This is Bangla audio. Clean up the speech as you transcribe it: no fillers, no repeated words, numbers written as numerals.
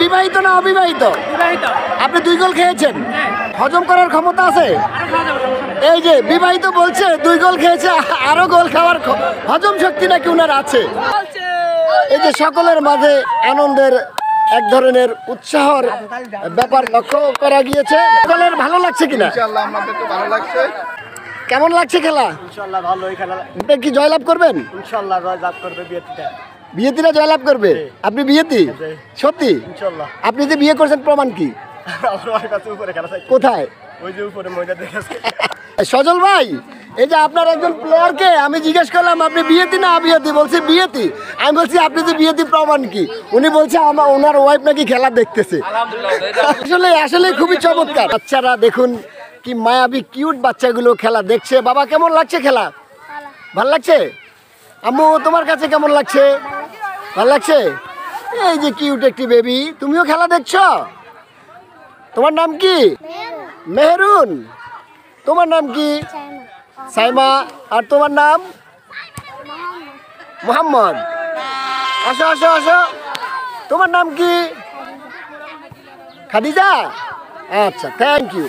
বিবাহিত না অবিবাহিত? আপনি 2 গোল খেয়েছেন, হজম করার ক্ষমতা আছে? এই যে বিবাহিত বলছে 2 গোল খেয়েছে, আরো গোল খাওয়ার হজম শক্তি নাকি উনার আছে। এই যে সকলের মাঝে আনন্দের এক ধরনের উৎসাহর ব্যাপার লক্ষ্য করা গিয়েছে। সকলের ভালো লাগছে কিনা? ইনশাআল্লাহ আমাদের তো ভালো লাগছে। কেমন লাগছে খেলা? ইনশাআল্লাহ ভালোই খেলা। আপনি কি জয়লাভ করবেন? ইনশাআল্লাহ জয়লাভ করবে বিয়েটিটা। বিয়েতিরা জয়লাভ করবে? আপনি বিয়েতি? সত্যি? ইনশাআল্লাহ। আপনি যে বিয়ে করছেন প্রমাণ কি? আমার কাছে উপরে খেলা চাই। কোথায়? ওই যে উপরে ময়দা দেখেছে। সজল ভাই, এই যে আপনার একজন প্লেয়ারকে আমি জিজ্ঞেস করলাম আপনি বিয়েতি না অবিয়েতি, বলছি বিয়েতি। আমি বলছি আপনি যে বিয়েতি প্রমাণ কি? উনি বলছে আমার ওনার ওয়াইফ নাকি খেলা দেখতেছে। আসলে আসলে খুবই চমৎকার। বাচ্চারা দেখুন কি মায়াবী কিউট বাচ্চাগুলো খেলা দেখছে। বাবা কেমন লাগছে খেলা? ভাল লাগছে? আম্মু তোমার কাছে কেমন লাগছে? ভাল লাগছে? এই যে কিউট একটি বেবি, তুমিও খেলা দেখছো? তোমার নাম কি? মেহরুন। তোমার নাম কি? সাইমা। আর তোমার নাম? মোহাম্মদ। আসো আসো আসো। তোমার নাম কি? খাদিজা। আচ্ছা, থ্যাংক ইউ।